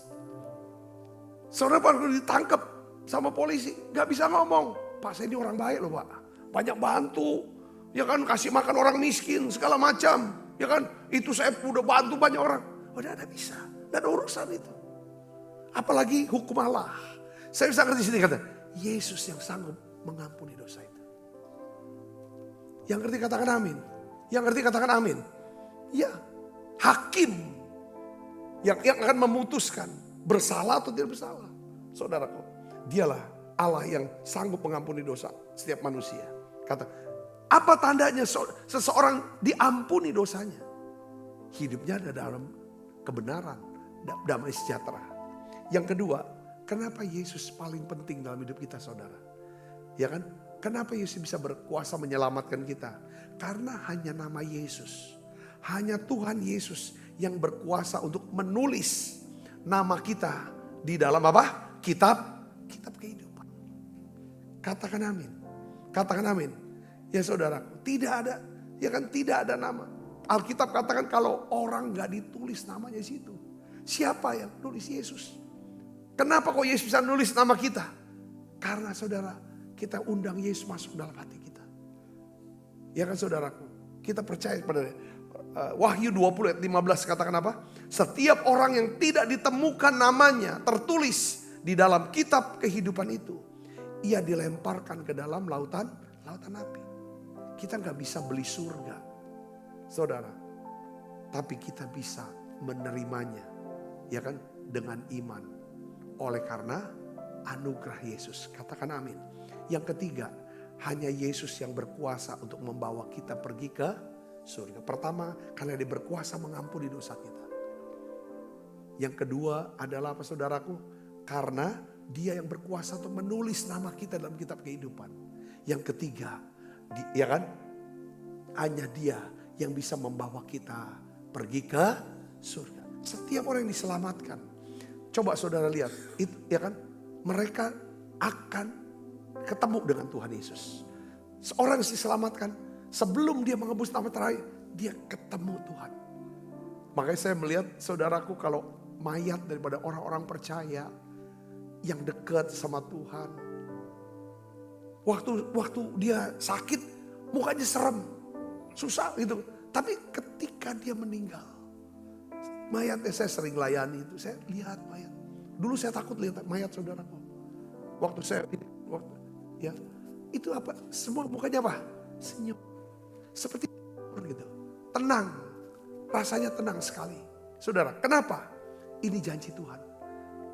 Saudara baru ditangkap sama polisi. Gak bisa ngomong. Pak saya ini orang baik loh pak. Banyak bantu. Ya kan kasih makan orang miskin segala macam. Ya kan itu saya udah bantu banyak orang. Udah ada bisa. Dan urusan itu. Apalagi hukum Allah. Saya bisa ngerti sini kata. Yesus yang sanggup mengampuni dosa itu. Yang ngerti katakan amin. Yang ngerti katakan amin. Ya. Hakim. Yang akan memutuskan. Bersalah atau tidak bersalah. Saudaraku, dialah Allah yang sanggup mengampuni dosa setiap manusia. Kata, apa tandanya seseorang diampuni dosanya? Hidupnya ada dalam kebenaran, damai sejahtera. Yang kedua, kenapa Yesus paling penting dalam hidup kita, saudara? Ya kan? Kenapa Yesus bisa berkuasa menyelamatkan kita? Karena hanya nama Yesus, hanya Tuhan Yesus yang berkuasa untuk menulis nama kita di dalam apa? Kitab kehidupan. Katakan amin. Katakan amin. Ya saudaraku, tidak ada, ya kan, tidak ada nama. Alkitab katakan kalau orang gak ditulis namanya di situ. Siapa yang nulis? Yesus. Kenapa kok Yesus bisa nulis nama kita? Karena saudara, kita undang Yesus masuk dalam hati kita. Ya kan saudaraku, kita percaya pada Wahyu 20 ayat 15 katakan apa? Setiap orang yang tidak ditemukan namanya tertulis di dalam kitab kehidupan itu, ia dilemparkan ke dalam lautan api. Kita gak bisa beli surga, saudara. Tapi kita bisa menerimanya, ya kan, dengan iman. Oleh karena anugerah Yesus. Katakan amin. Yang ketiga, hanya Yesus yang berkuasa untuk membawa kita pergi ke surga. Pertama, karena dia berkuasa mengampuni dosa kita. Yang kedua adalah apa, saudaraku? Karena dia yang berkuasa untuk menulis nama kita dalam kitab kehidupan. Yang ketiga, ya kan? Hanya dia yang bisa membawa kita pergi ke surga. Setiap orang yang diselamatkan, coba saudara lihat, itu, ya kan? Mereka akan ketemu dengan Tuhan Yesus. Seorang yang diselamatkan, sebelum dia mengembus nama terakhir, dia ketemu Tuhan. Makanya saya melihat, saudaraku, kalau mayat daripada orang-orang percaya yang dekat sama Tuhan, waktu dia sakit, mukanya serem, susah gitu. Tapi ketika dia meninggal, mayatnya saya sering layani itu, saya lihat mayat. Dulu saya takut lihat mayat saudaraku. Ya, itu apa? Semua mukanya apa? Senyum. Seperti gitu. Tenang. Rasanya tenang sekali. Saudara, kenapa? Ini janji Tuhan.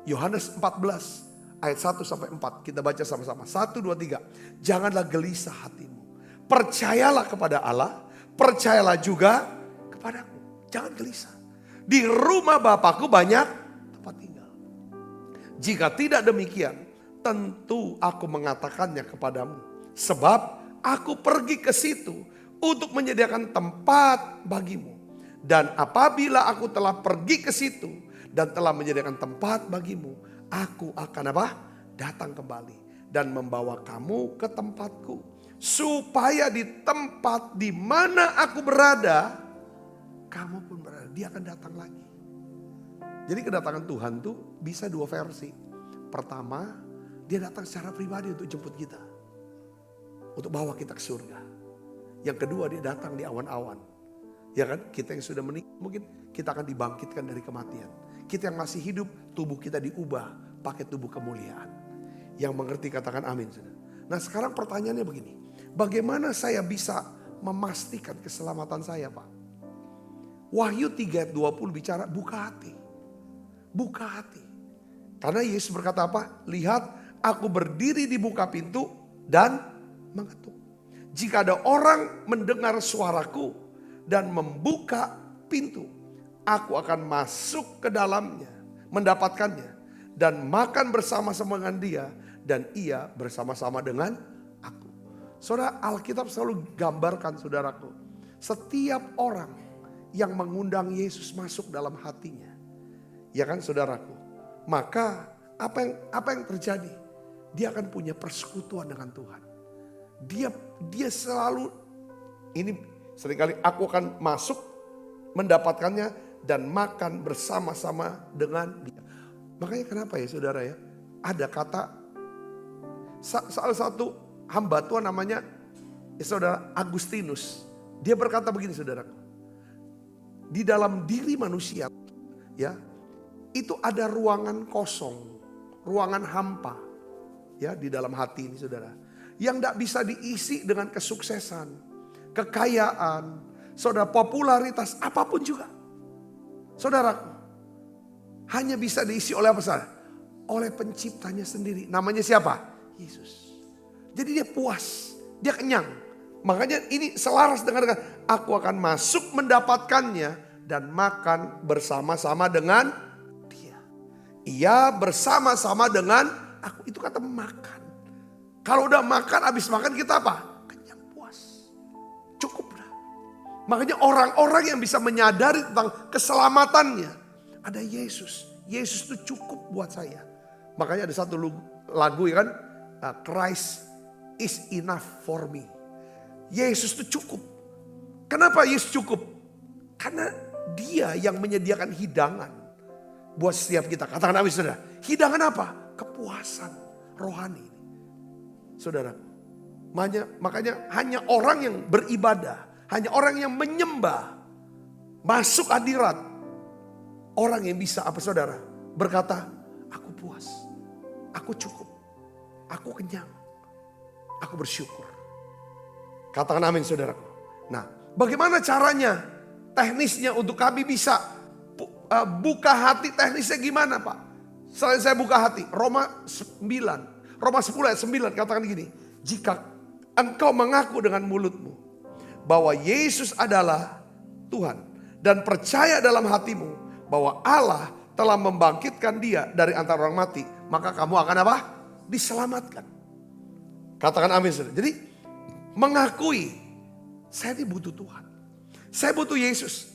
Yohanes 14 ayat 1 sampai 4. Kita baca sama-sama. 1, 2, 3. Janganlah gelisah hatimu. Percayalah kepada Allah. Percayalah juga kepadaku. Jangan gelisah. Di rumah Bapakku banyak tempat tinggal. Jika tidak demikian, tentu aku mengatakannya kepadamu. Sebab aku pergi ke situ untuk menyediakan tempat bagimu. Dan apabila aku telah pergi ke situ dan telah menyediakan tempat bagimu, aku akan apa? Datang kembali dan membawa kamu ke tempatku. Supaya di tempat di mana aku berada, kamu pun berada. Dia akan datang lagi. Jadi kedatangan Tuhan tuh bisa dua versi. Pertama, dia datang secara pribadi untuk jemput kita. Untuk bawa kita ke surga. Yang kedua, dia datang di awan-awan. Ya kan, kita yang sudah meninggal mungkin kita akan dibangkitkan dari kematian. Kita yang masih hidup, tubuh kita diubah pakai tubuh kemuliaan. Yang mengerti katakan amin. Nah sekarang pertanyaannya begini. Bagaimana saya bisa memastikan keselamatan saya, Pak? Wahyu 3 ayat 20 bicara buka hati. Buka hati. Karena Yesus berkata apa? Lihat, aku berdiri di buka pintu dan mengetuk. Jika ada orang mendengar suaraku dan membuka pintu, aku akan masuk ke dalamnya, mendapatkannya, dan makan bersama-sama dengan dia, dan ia bersama-sama dengan aku. Saudara, Alkitab selalu gambarkan, saudaraku, setiap orang yang mengundang Yesus masuk dalam hatinya, ya kan saudaraku, maka apa yang terjadi? Dia akan punya persekutuan dengan Tuhan. Dia selalu, ini seringkali aku akan masuk, mendapatkannya, dan makan bersama-sama dengan dia. Makanya kenapa ya saudara ya, ada kata, salah satu hamba Tuhan namanya saudara Agustinus. Dia berkata begini saudaraku, di dalam diri manusia ya, itu ada ruangan kosong, ruangan hampa ya di dalam hati ini saudara, yang tidak bisa diisi dengan kesuksesan, kekayaan, saudara, popularitas, apapun juga. Saudaraku, hanya bisa diisi oleh apa saja? oleh penciptanya sendiri. Namanya siapa? Yesus. Jadi dia puas, dia kenyang. Makanya ini selaras dengan aku akan masuk mendapatkannya dan makan bersama-sama dengan dia. Ia bersama-sama dengan aku. Itu kata makan. Kalau udah makan, habis makan kita apa? Kenyang, puas. Cukup dah. Makanya orang-orang yang bisa menyadari tentang keselamatannya. Ada Yesus. Yesus itu cukup buat saya. Makanya ada satu lagu ya kan. Christ is enough for me. Yesus itu cukup. Kenapa Yesus cukup? Karena dia yang menyediakan hidangan buat setiap kita. Katakan amin saudara. Hidangan apa? Kepuasan rohani. Saudara. Makanya hanya orang yang beribadah. Hanya orang yang menyembah. Masuk hadirat. Orang yang bisa apa saudara? Berkata, aku puas. Aku cukup. Aku kenyang. Aku bersyukur. Katakan amin saudaraku. Nah, bagaimana caranya? Teknisnya untuk kami bisa buka hati, teknisnya gimana Pak? Selain saya buka hati, Roma 10 ayat 9 katakan gini. Jika engkau mengaku dengan mulutmu bahwa Yesus adalah Tuhan dan percaya dalam hatimu bahwa Allah telah membangkitkan dia dari antara orang mati, maka kamu akan apa? Diselamatkan. Katakan amin saudara. Jadi mengakui saya ini butuh Tuhan. Saya butuh Yesus.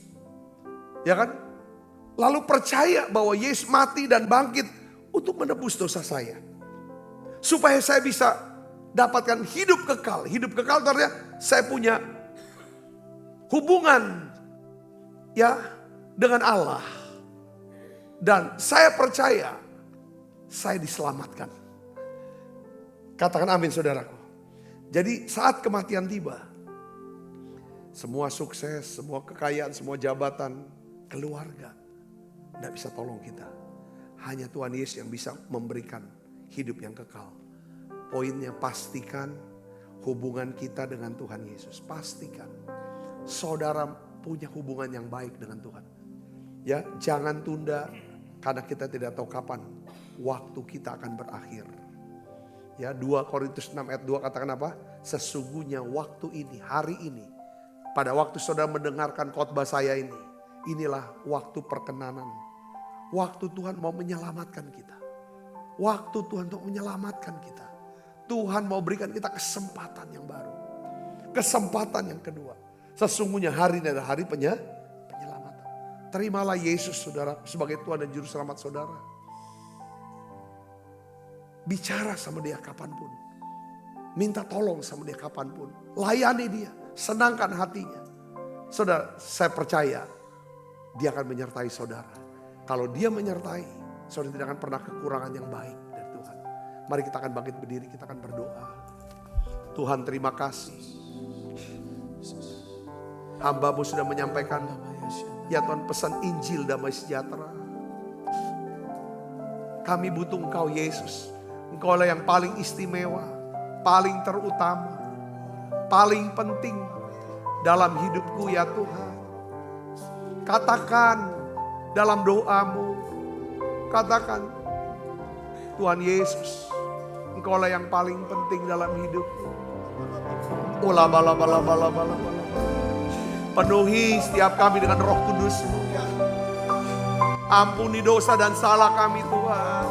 Ya kan? Lalu percaya bahwa Yesus mati dan bangkit untuk menebus dosa saya. Supaya saya bisa dapatkan hidup kekal. Hidup kekal itu artinya saya punya hubungan ya dengan Allah. Dan saya percaya saya diselamatkan. Katakan amin saudaraku. Jadi saat kematian tiba, semua sukses, semua kekayaan, semua jabatan, keluarga tidak bisa tolong kita. Hanya Tuhan Yesus yang bisa memberikan hidup yang kekal. Poinnya pastikan hubungan kita dengan Tuhan Yesus. Pastikan saudara punya hubungan yang baik dengan Tuhan. Ya, jangan tunda karena kita tidak tahu kapan waktu kita akan berakhir. Ya, 2 Korintus 6 ayat 2 katakan apa? Sesungguhnya waktu ini, hari ini, pada waktu saudara mendengarkan khotbah saya ini, inilah waktu perkenanan. Waktu Tuhan mau menyelamatkan kita. Waktu Tuhan untuk menyelamatkan kita. Tuhan mau berikan kita kesempatan yang baru. Kesempatan yang kedua. Sesungguhnya hari ini adalah hari penyelamatan. Terimalah Yesus saudara sebagai Tuhan dan Juru Selamat saudara. Bicara sama dia kapanpun. Minta tolong sama dia kapanpun. Layani dia. Senangkan hatinya. Saudara, saya percaya dia akan menyertai saudara. Kalau dia menyertai, saudara tidak akan pernah kekurangan yang baik dari Tuhan. Mari kita akan bangkit berdiri, kita akan berdoa. Tuhan terima kasih. Hamba-Mu sudah menyampaikan, ya Tuhan pesan Injil damai sejahtera. Kami butuh Engkau Yesus. Engkau lah yang paling istimewa, paling terutama, paling penting dalam hidupku ya Tuhan. Katakan dalam doamu, katakan Tuhan Yesus, Engkau lah yang paling penting dalam hidupku. Penuhi setiap kami dengan Roh Kudus-Mu. Ampuni dosa dan salah kami Tuhan.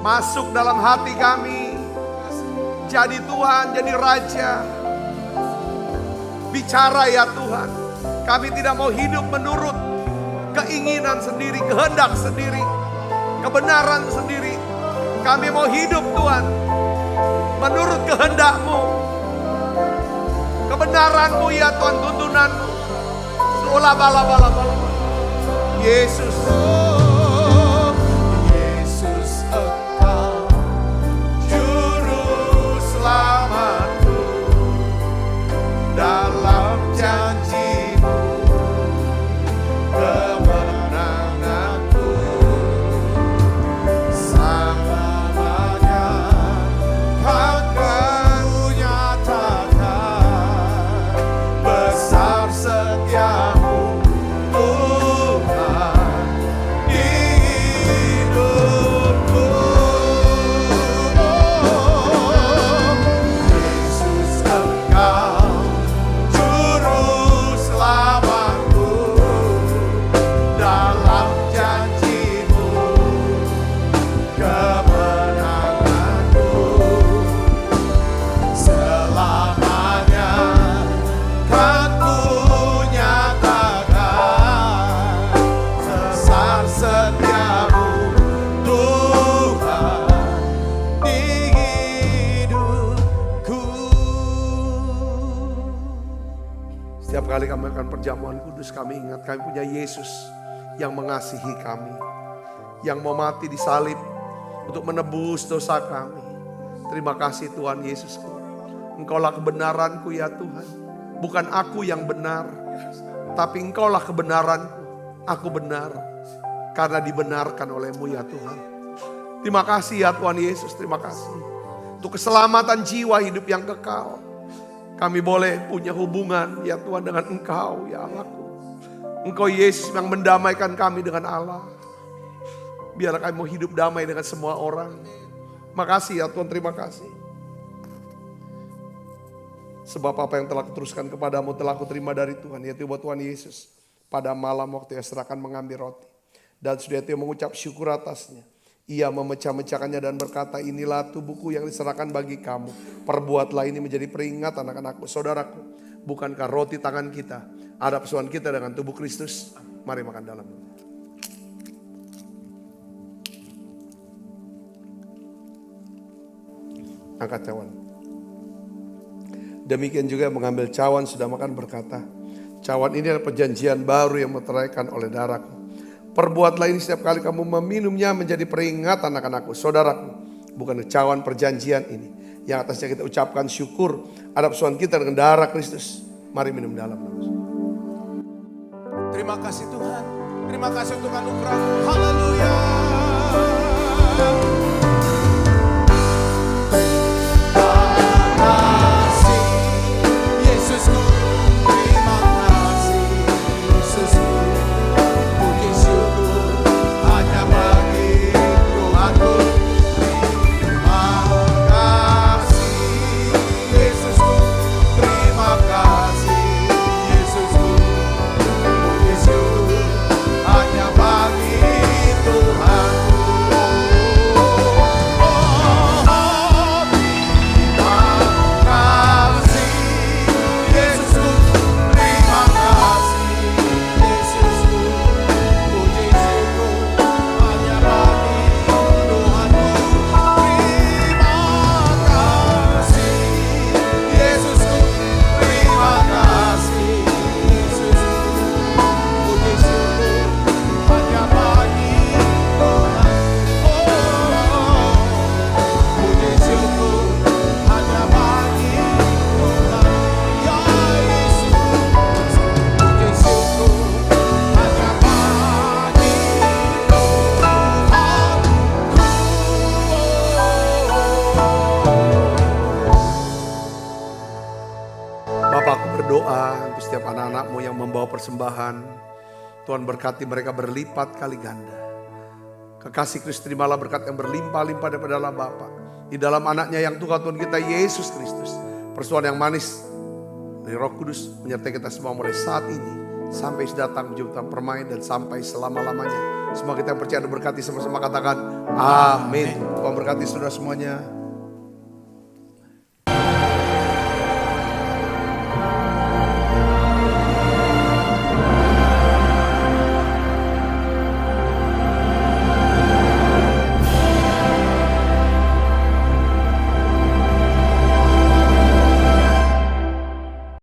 Masuk dalam hati kami. Jadi Tuhan, jadi Raja. Bicara ya Tuhan. Kami tidak mau hidup menurut keinginan sendiri, kehendak sendiri, kebenaran sendiri. Kami mau hidup Tuhan menurut kehendak-Mu. Kebenaran-Mu ya Tuhan, tuntunan-Mu. Yesus. Selamatku dalam janji-Mu, kemenanganku selamanya akan kunyatakan besar setiamu Tuhan kali kami akan perjamuan kudus, kami ingat kami punya Yesus yang mengasihi kami, yang mau mati di salib untuk menebus dosa kami. Terima kasih Tuhan Yesusku. Engkaulah kebenaranku ya Tuhan. Bukan aku yang benar, tapi Engkaulah kebenaranku. Aku benar karena dibenarkan oleh-Mu ya Tuhan. Terima kasih ya Tuhan Yesus, terima kasih. Untuk keselamatan jiwa hidup yang kekal. Kami boleh punya hubungan ya Tuhan dengan Engkau ya Allahku. Engkau Yesus yang mendamaikan kami dengan Allah. Biarlah kami mau hidup damai dengan semua orang. Makasih ya Tuhan, terima kasih. Sebab apa yang telah kuteruskan kepadamu telah kuterima dari Tuhan, yaitu buat Tuhan Yesus. Pada malam waktu ia serahkan mengambil roti. Dan sudah itu mengucap syukur atasnya. Ia memecah-mecahkannya dan berkata, inilah tubuhku yang diserahkan bagi kamu. Perbuatlah ini menjadi peringatan anak-anakku, saudaraku. Bukankah roti tangan kita ada persoalan kita dengan tubuh Kristus? Mari makan dalam. Angkat cawan. Demikian juga mengambil cawan sudah makan berkata, cawan ini adalah perjanjian baru yang meteraikan oleh darahku. Perbuatlah ini setiap kali kamu meminumnya menjadi peringatan anak-anakku, saudaraku. Bukan cawan perjanjian ini yang atasnya kita ucapkan syukur ada persoalan kita dengan darah Kristus. Mari minum dalam. Terima kasih Tuhan. Terima kasih untuk anugerah-Mu. Haleluya. Persembahan Tuhan berkati mereka berlipat kali ganda. Kekasih Kristus, terimalah berkat yang berlimpah-limpah daripada Allah Bapa di dalam anaknya yang Tuhan kita Yesus Kristus. Persoalan yang manis dari Roh Kudus menyertai kita semua mulai saat ini sampai datang jumpa permain dan sampai selama-lamanya. Semua kita yang percaya berkati sama-sama katakan amin. Tuhan berkati saudara semuanya.